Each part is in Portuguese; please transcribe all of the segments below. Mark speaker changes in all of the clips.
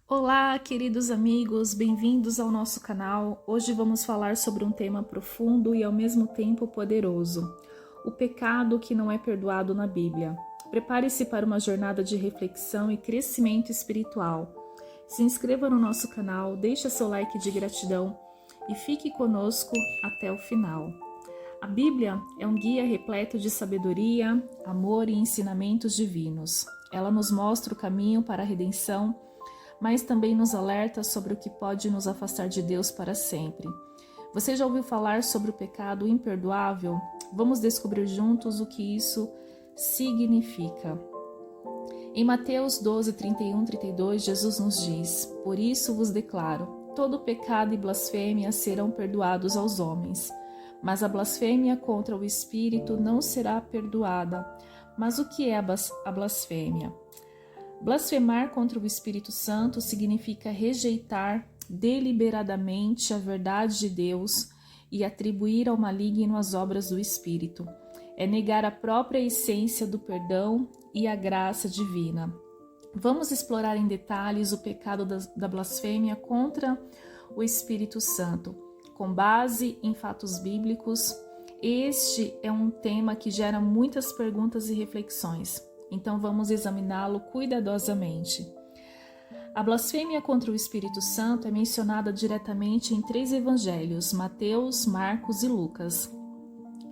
Speaker 1: Olá, queridos amigos, bem-vindos ao nosso canal. Hoje vamos falar sobre um tema profundo e ao mesmo tempo poderoso: o pecado que não é perdoado na Bíblia. Prepare-se para uma jornada de reflexão e crescimento espiritual. Se inscreva no nosso canal, deixe seu like de gratidão e fique conosco até o final. A Bíblia é um guia repleto de sabedoria, amor e ensinamentos divinos. Ela nos mostra o caminho para a redenção, mas também nos alerta sobre o que pode nos afastar de Deus para sempre. Você já ouviu falar sobre o pecado imperdoável? Vamos descobrir juntos o que isso significa. Em Mateus 12, 31, 32, Jesus nos diz: "Por isso vos declaro, todo pecado e blasfêmia serão perdoados aos homens, mas a blasfêmia contra o Espírito não será perdoada." Mas o que é a blasfêmia? Blasfemar contra o Espírito Santo significa rejeitar deliberadamente a verdade de Deus e atribuir ao maligno as obras do Espírito. É negar a própria essência do perdão e a graça divina. Vamos explorar em detalhes o pecado da blasfêmia contra o Espírito Santo, com base em fatos bíblicos. Este é um tema que gera muitas perguntas e reflexões. Então vamos examiná-lo cuidadosamente. A blasfêmia contra o Espírito Santo é mencionada diretamente em 3 evangelhos, Mateus, Marcos e Lucas.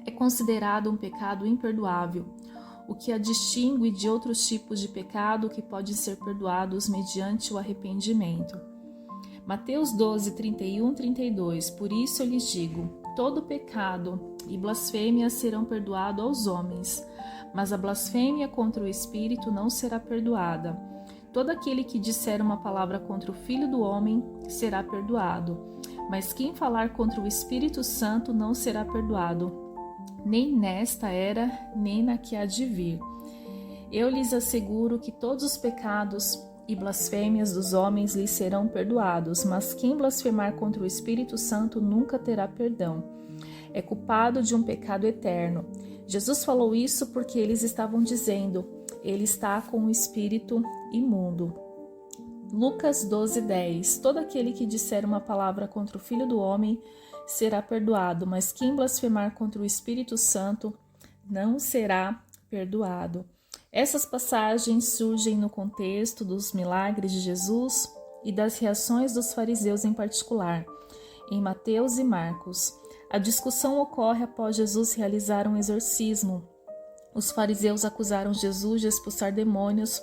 Speaker 1: É considerado um pecado imperdoável, o que a distingue de outros tipos de pecado que podem ser perdoados mediante o arrependimento. Mateus 12, 31, 32. Por isso eu lhes digo, todo pecado e blasfêmia serão perdoados aos homens, mas a blasfêmia contra o Espírito não será perdoada. Todo aquele que disser uma palavra contra o Filho do Homem será perdoado, mas quem falar contra o Espírito Santo não será perdoado, nem nesta era, nem na que há de vir. Eu lhes asseguro que todos os pecados e blasfêmias dos homens lhes serão perdoados, mas quem blasfemar contra o Espírito Santo nunca terá perdão. É culpado de um pecado eterno. Jesus falou isso porque eles estavam dizendo: ele está com o espírito imundo. Lucas 12:10. Todo aquele que disser uma palavra contra o Filho do Homem será perdoado, mas quem blasfemar contra o Espírito Santo não será perdoado. Essas passagens surgem no contexto dos milagres de Jesus e das reações dos fariseus em particular, em Mateus e Marcos. A discussão ocorre após Jesus realizar um exorcismo. Os fariseus acusaram Jesus de expulsar demônios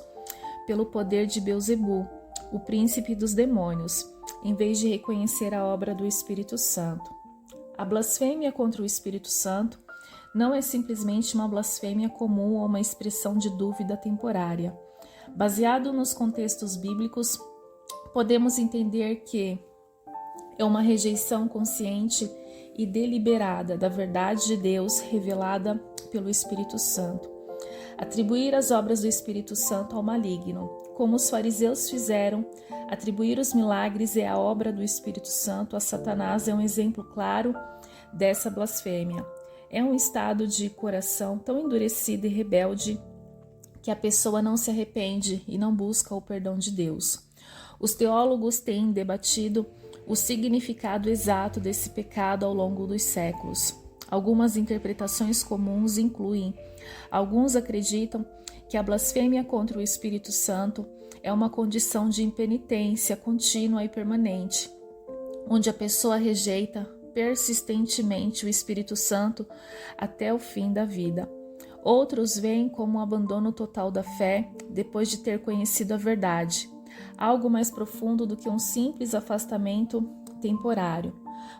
Speaker 1: pelo poder de Beelzebu, o príncipe dos demônios, em vez de reconhecer a obra do Espírito Santo. A blasfêmia contra o Espírito Santo não é simplesmente uma blasfêmia comum ou uma expressão de dúvida temporária. Baseado nos contextos bíblicos, podemos entender que é uma rejeição consciente e deliberada da verdade de Deus revelada pelo Espírito Santo. Atribuir as obras do Espírito Santo ao maligno, como os fariseus fizeram, atribuir os milagres e a obra do Espírito Santo a Satanás é um exemplo claro dessa blasfêmia. É um estado de coração tão endurecido e rebelde que a pessoa não se arrepende e não busca o perdão de Deus. Os teólogos têm debatido o significado exato desse pecado ao longo dos séculos. Algumas interpretações comuns incluem: alguns acreditam que a blasfêmia contra o Espírito Santo é uma condição de impenitência contínua e permanente, onde a pessoa rejeita persistentemente o Espírito Santo até o fim da vida. Outros veem como um abandono total da fé depois de ter conhecido a verdade, algo mais profundo do que um simples afastamento temporário.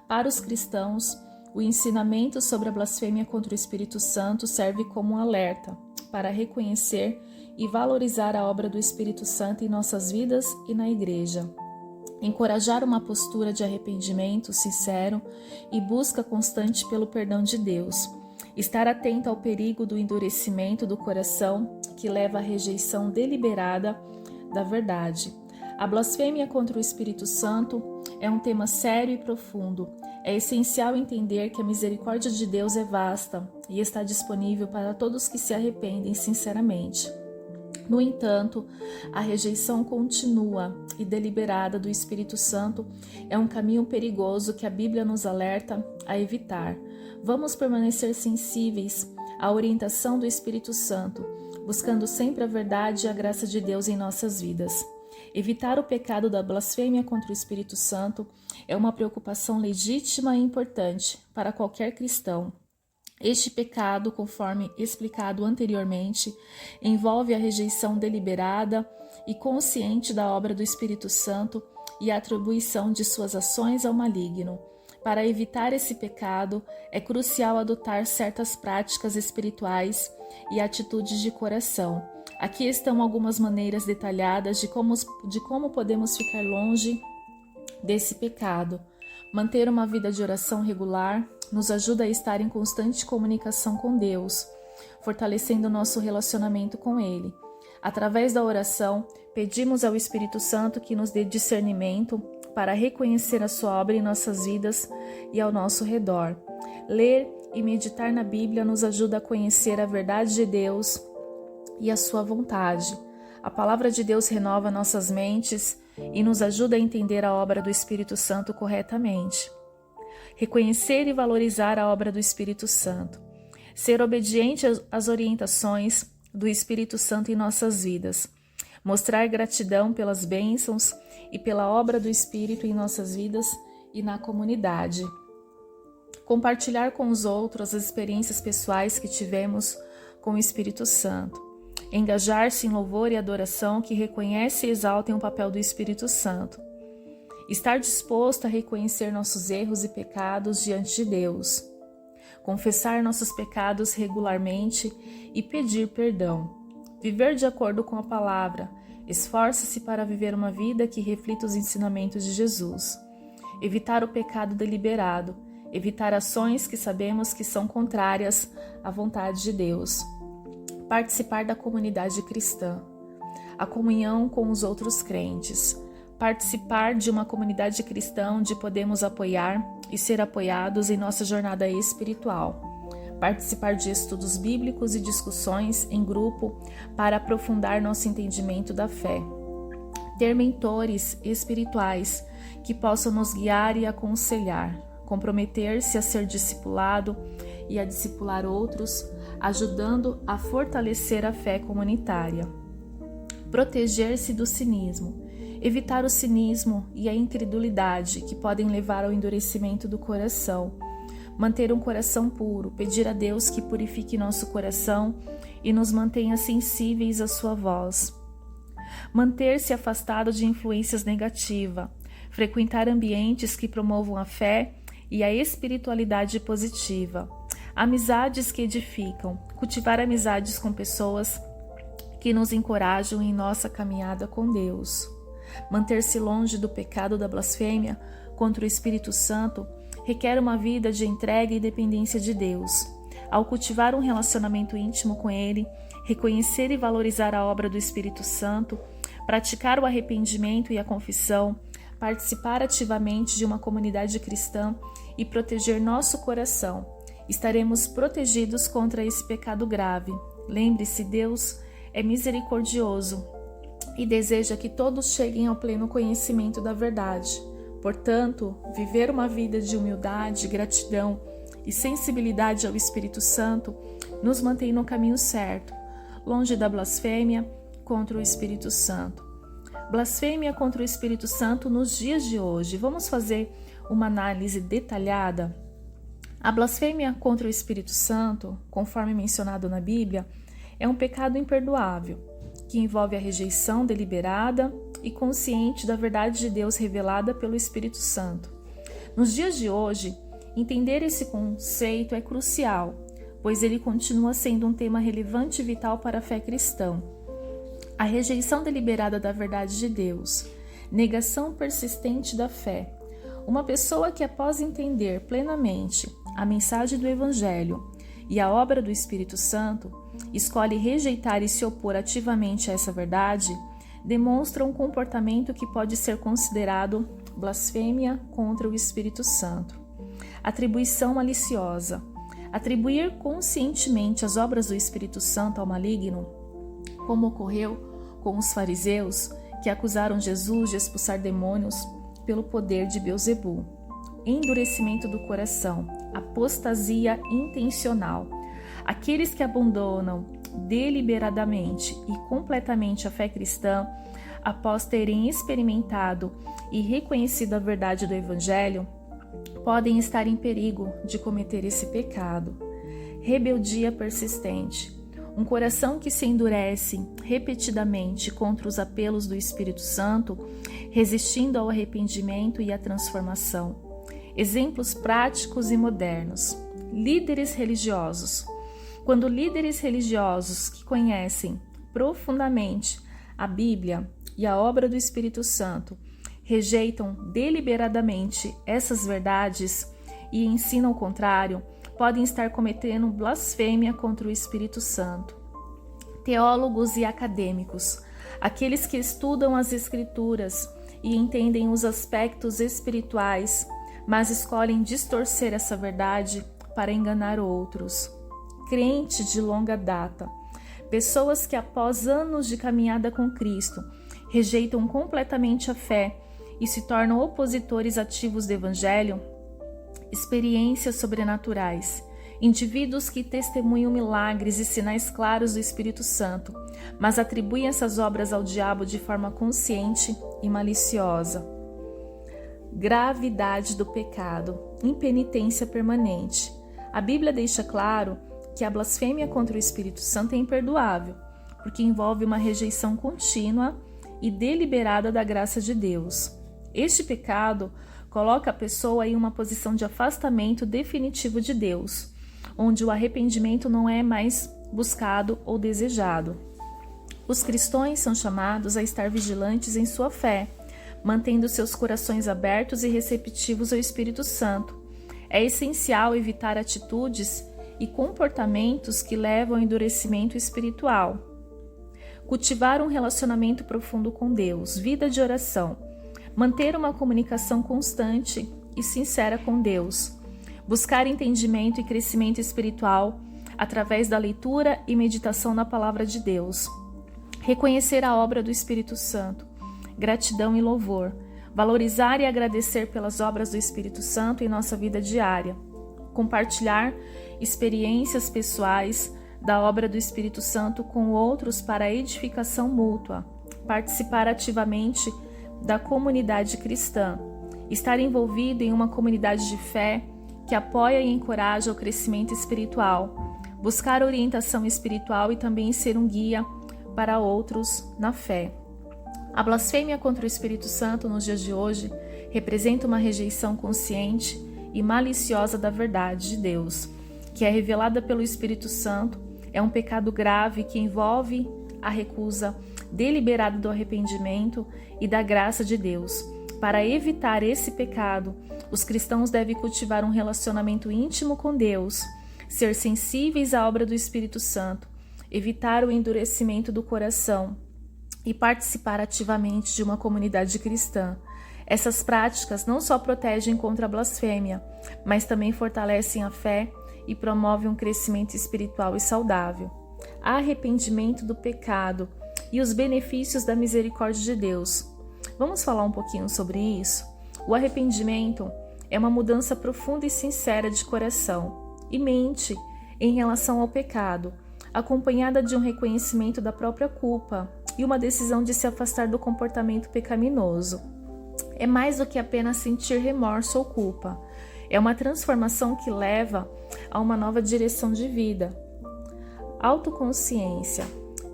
Speaker 1: Para os cristãos, o ensinamento sobre a blasfêmia contra o Espírito Santo serve como um alerta para reconhecer e valorizar a obra do Espírito Santo em nossas vidas e na Igreja. Encorajar uma postura de arrependimento sincero e busca constante pelo perdão de Deus. Estar atento ao perigo do endurecimento do coração que leva à rejeição deliberada da verdade. A blasfêmia contra o Espírito Santo é um tema sério e profundo. É essencial entender que a misericórdia de Deus é vasta e está disponível para todos que se arrependem sinceramente. No entanto, a rejeição contínua e deliberada do Espírito Santo é um caminho perigoso que a Bíblia nos alerta a evitar. Vamos permanecer sensíveis à orientação do Espírito Santo, buscando sempre a verdade e a graça de Deus em nossas vidas. Evitar o pecado da blasfêmia contra o Espírito Santo é uma preocupação legítima e importante para qualquer cristão. Este pecado, conforme explicado anteriormente, envolve a rejeição deliberada e consciente da obra do Espírito Santo e a atribuição de suas ações ao maligno. Para evitar esse pecado, é crucial adotar certas práticas espirituais e atitudes de coração. Aqui estão algumas maneiras detalhadas de como podemos ficar longe desse pecado. Manter uma vida de oração regular nos ajuda a estar em constante comunicação com Deus, fortalecendo nosso relacionamento com Ele. Através da oração, pedimos ao Espírito Santo que nos dê discernimento para reconhecer a sua obra em nossas vidas e ao nosso redor. Ler e meditar na Bíblia nos ajuda a conhecer a verdade de Deus e a sua vontade. A palavra de Deus renova nossas mentes e nos ajuda a entender a obra do Espírito Santo corretamente. Reconhecer e valorizar a obra do Espírito Santo. Ser obediente às orientações do Espírito Santo em nossas vidas. Mostrar gratidão pelas bênçãos e pela obra do Espírito em nossas vidas e na comunidade. Compartilhar com os outros as experiências pessoais que tivemos com o Espírito Santo. Engajar-se em louvor e adoração que reconhece e exaltem o papel do Espírito Santo. Estar disposto a reconhecer nossos erros e pecados diante de Deus. Confessar nossos pecados regularmente e pedir perdão. Viver de acordo com a palavra. Esforce-se para viver uma vida que reflita os ensinamentos de Jesus. Evitar o pecado deliberado. Evitar ações que sabemos que são contrárias à vontade de Deus. Participar da comunidade cristã. A comunhão com os outros crentes. Participar de uma comunidade cristã onde podemos apoiar e ser apoiados em nossa jornada espiritual. Participar de estudos bíblicos e discussões em grupo para aprofundar nosso entendimento da fé. Ter mentores espirituais que possam nos guiar e aconselhar. Comprometer-se a ser discipulado e a discipular outros, ajudando a fortalecer a fé comunitária. Proteger-se do cinismo. Evitar o cinismo e a incredulidade que podem levar ao endurecimento do coração. Manter um coração puro, pedir a Deus que purifique nosso coração e nos mantenha sensíveis à sua voz. Manter-se afastado de influências negativas. Frequentar ambientes que promovam a fé e a espiritualidade positiva. Amizades que edificam. Cultivar amizades com pessoas que nos encorajam em nossa caminhada com Deus. Manter-se longe do pecado da blasfêmia contra o Espírito Santo requer uma vida de entrega e dependência de Deus. Ao cultivar um relacionamento íntimo com Ele, reconhecer e valorizar a obra do Espírito Santo, praticar o arrependimento e a confissão, participar ativamente de uma comunidade cristã e proteger nosso coração, estaremos protegidos contra esse pecado grave. Lembre-se, Deus é misericordioso e deseja que todos cheguem ao pleno conhecimento da verdade. Portanto, viver uma vida de humildade, gratidão e sensibilidade ao Espírito Santo nos mantém no caminho certo, longe da blasfêmia contra o Espírito Santo. Blasfêmia contra o Espírito Santo nos dias de hoje. Vamos fazer uma análise detalhada? A blasfêmia contra o Espírito Santo, conforme mencionado na Bíblia, é um pecado imperdoável, que envolve a rejeição deliberada e consciente da verdade de Deus revelada pelo Espírito Santo. Nos dias de hoje, entender esse conceito é crucial, pois ele continua sendo um tema relevante e vital para a fé cristã. A rejeição deliberada da verdade de Deus, negação persistente da fé. Uma pessoa que, após entender plenamente a mensagem do Evangelho e a obra do Espírito Santo, escolhe rejeitar e se opor ativamente a essa verdade, demonstra um comportamento que pode ser considerado blasfêmia contra o Espírito Santo. Atribuição maliciosa. Atribuir conscientemente as obras do Espírito Santo ao maligno como ocorreu com os fariseus que acusaram Jesus de expulsar demônios pelo poder de Beelzebu. Endurecimento do coração, apostasia intencional. Aqueles que abandonam deliberadamente e completamente a fé cristã, após terem experimentado e reconhecido a verdade do Evangelho, podem estar em perigo de cometer esse pecado. Rebeldia persistente. Um coração que se endurece repetidamente contra os apelos do Espírito Santo, resistindo ao arrependimento e à transformação. Exemplos práticos e modernos. Líderes religiosos. Quando líderes religiosos que conhecem profundamente a Bíblia e a obra do Espírito Santo rejeitam deliberadamente essas verdades e ensinam o contrário, podem estar cometendo blasfêmia contra o Espírito Santo. Teólogos e acadêmicos, aqueles que estudam as Escrituras e entendem os aspectos espirituais, mas escolhem distorcer essa verdade para enganar outros. Crente de longa data, pessoas que após anos de caminhada com Cristo rejeitam completamente a fé e se tornam opositores ativos do Evangelho. Experiências sobrenaturais, indivíduos que testemunham milagres e sinais claros do Espírito Santo, mas atribuem essas obras ao diabo de forma consciente e maliciosa. Gravidade do pecado, impenitência permanente. A Bíblia deixa claro que a blasfêmia contra o Espírito Santo é imperdoável, porque envolve uma rejeição contínua e deliberada da graça de Deus. Este pecado coloca a pessoa em uma posição de afastamento definitivo de Deus, onde o arrependimento não é mais buscado ou desejado. Os cristãos são chamados a estar vigilantes em sua fé, mantendo seus corações abertos e receptivos ao Espírito Santo. É essencial evitar atitudes e comportamentos que levam ao endurecimento espiritual. Cultivar um relacionamento profundo com Deus, vida de oração, manter uma comunicação constante e sincera com Deus, buscar entendimento e crescimento espiritual através da leitura e meditação na palavra de Deus, reconhecer a obra do Espírito Santo, gratidão e louvor, valorizar e agradecer pelas obras do Espírito Santo em nossa vida diária, compartilhar experiências pessoais da obra do Espírito Santo com outros para a edificação mútua, participar ativamente da comunidade cristã, estar envolvido em uma comunidade de fé que apoia e encoraja o crescimento espiritual, buscar orientação espiritual e também ser um guia para outros na fé. A blasfêmia contra o Espírito Santo nos dias de hoje representa uma rejeição consciente e maliciosa da verdade de Deus, que é revelada pelo Espírito Santo. É um pecado grave que envolve a recusa deliberada do arrependimento e da graça de Deus. Para evitar esse pecado, os cristãos devem cultivar um relacionamento íntimo com Deus, ser sensíveis à obra do Espírito Santo, evitar o endurecimento do coração e participar ativamente de uma comunidade cristã. Essas práticas não só protegem contra a blasfêmia, mas também fortalecem a fé e promovem um crescimento espiritual e saudável. Arrependimento do pecado e os benefícios da misericórdia de Deus. Vamos falar um pouquinho sobre isso? O arrependimento é uma mudança profunda e sincera de coração e mente em relação ao pecado, acompanhada de um reconhecimento da própria culpa e uma decisão de se afastar do comportamento pecaminoso. É mais do que apenas sentir remorso ou culpa. É uma transformação que leva a uma nova direção de vida. Autoconsciência.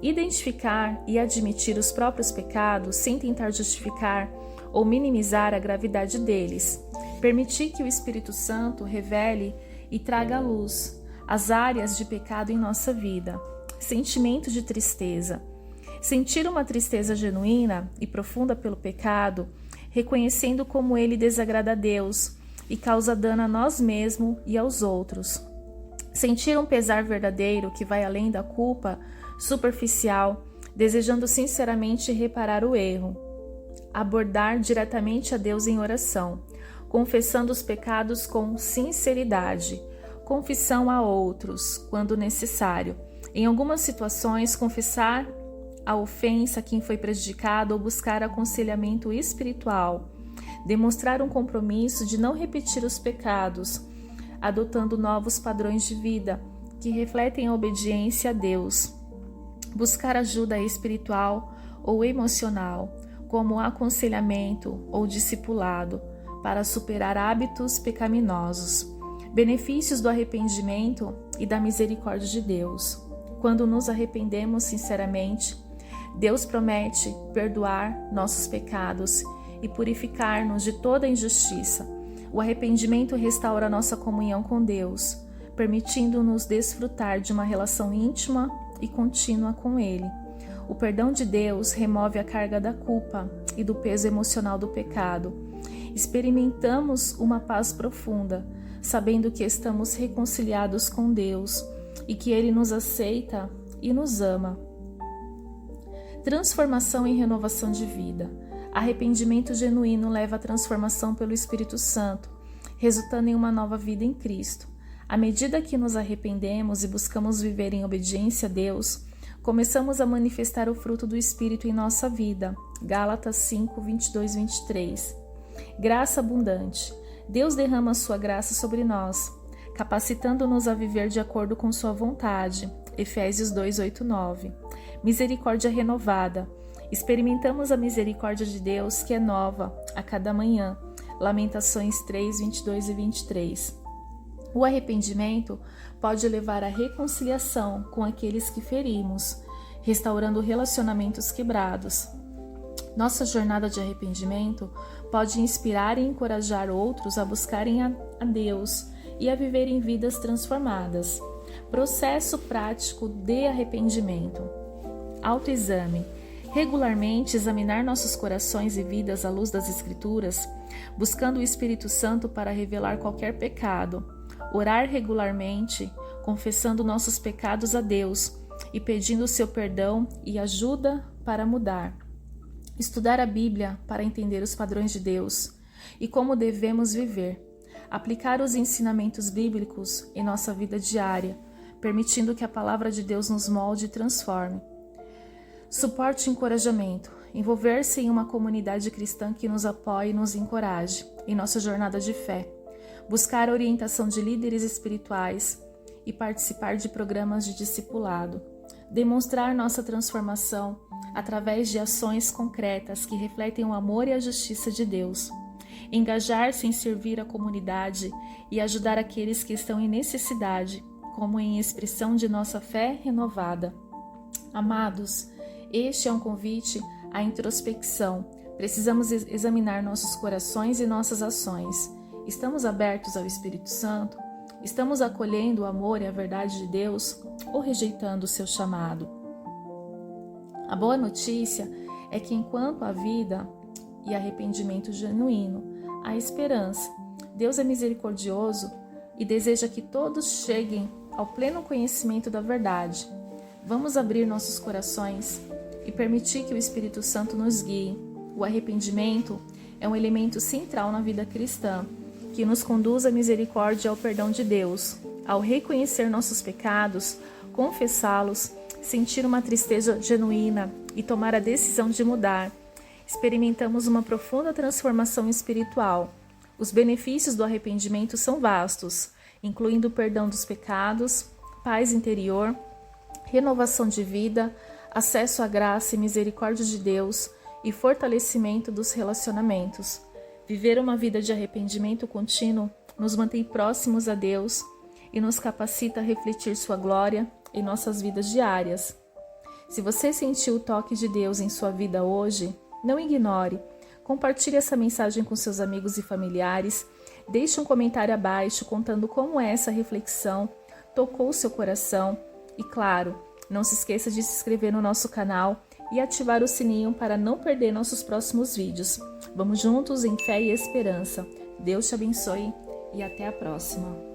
Speaker 1: Identificar e admitir os próprios pecados sem tentar justificar ou minimizar a gravidade deles. Permitir que o Espírito Santo revele e traga à luz as áreas de pecado em nossa vida. Sentimento de tristeza. Sentir uma tristeza genuína e profunda pelo pecado, reconhecendo como ele desagrada a Deus e causa dano a nós mesmos e aos outros. Sentir um pesar verdadeiro que vai além da culpa superficial, desejando sinceramente reparar o erro. Abordar diretamente a Deus em oração, confessando os pecados com sinceridade. Confissão a outros, quando necessário. Em algumas situações, confessar a ofensa a quem foi prejudicado ou buscar aconselhamento espiritual. Demonstrar um compromisso de não repetir os pecados, adotando novos padrões de vida que refletem a obediência a Deus. Buscar ajuda espiritual ou emocional, como aconselhamento ou discipulado, para superar hábitos pecaminosos. Benefícios do arrependimento e da misericórdia de Deus. Quando nos arrependemos sinceramente, Deus promete perdoar nossos pecados e purificar-nos de toda injustiça. O arrependimento restaura nossa comunhão com Deus, permitindo-nos desfrutar de uma relação íntima e contínua com Ele. O perdão de Deus remove a carga da culpa e do peso emocional do pecado. Experimentamos uma paz profunda, sabendo que estamos reconciliados com Deus e que Ele nos aceita e nos ama. Transformação e renovação de vida. Arrependimento genuíno leva à transformação pelo Espírito Santo, resultando em uma nova vida em Cristo. À medida que nos arrependemos e buscamos viver em obediência a Deus, começamos a manifestar o fruto do Espírito em nossa vida. Gálatas 5, 22, 23. Graça abundante. Deus derrama a sua graça sobre nós, capacitando-nos a viver de acordo com sua vontade. Efésios 2, 8, 9. Misericórdia renovada. Experimentamos a misericórdia de Deus, que é nova a cada manhã. Lamentações 3, 22 e 23. O arrependimento pode levar à reconciliação com aqueles que ferimos, restaurando relacionamentos quebrados. Nossa jornada de arrependimento pode inspirar e encorajar outros a buscarem a Deus e a viverem vidas transformadas. Processo prático de arrependimento. Autoexame. Regularmente examinar nossos corações e vidas à luz das Escrituras, buscando o Espírito Santo para revelar qualquer pecado. Orar regularmente, confessando nossos pecados a Deus e pedindo seu perdão e ajuda para mudar. Estudar a Bíblia para entender os padrões de Deus e como devemos viver. Aplicar os ensinamentos bíblicos em nossa vida diária, permitindo que a palavra de Deus nos molde e transforme. Suporte e encorajamento. Envolver-se em uma comunidade cristã que nos apoie e nos encoraje em nossa jornada de fé. Buscar a orientação de líderes espirituais e participar de programas de discipulado. Demonstrar nossa transformação através de ações concretas que refletem o amor e a justiça de Deus. Engajar-se em servir a comunidade e ajudar aqueles que estão em necessidade, como em expressão de nossa fé renovada. Amados, este é um convite à introspecção. Precisamos examinar nossos corações e nossas ações. Estamos abertos ao Espírito Santo? Estamos acolhendo o amor e a verdade de Deus ou rejeitando o seu chamado? A boa notícia é que enquanto há vida e arrependimento genuíno, há esperança. Deus é misericordioso e deseja que todos cheguem ao pleno conhecimento da verdade. Vamos abrir nossos corações e permitir que o Espírito Santo nos guie. O arrependimento é um elemento central na vida cristã, que nos conduz à misericórdia e ao perdão de Deus. Ao reconhecer nossos pecados, confessá-los, sentir uma tristeza genuína e tomar a decisão de mudar, experimentamos uma profunda transformação espiritual. Os benefícios do arrependimento são vastos, incluindo o perdão dos pecados, paz interior, renovação de vida, acesso à graça e misericórdia de Deus e fortalecimento dos relacionamentos. Viver uma vida de arrependimento contínuo nos mantém próximos a Deus e nos capacita a refletir sua glória em nossas vidas diárias. Se você sentiu o toque de Deus em sua vida hoje, não ignore. Compartilhe essa mensagem com seus amigos e familiares. Deixe um comentário abaixo contando como essa reflexão tocou o seu coração. E claro, não se esqueça de se inscrever no nosso canal e ativar o sininho para não perder nossos próximos vídeos. Vamos juntos em fé e esperança. Deus te abençoe e até a próxima.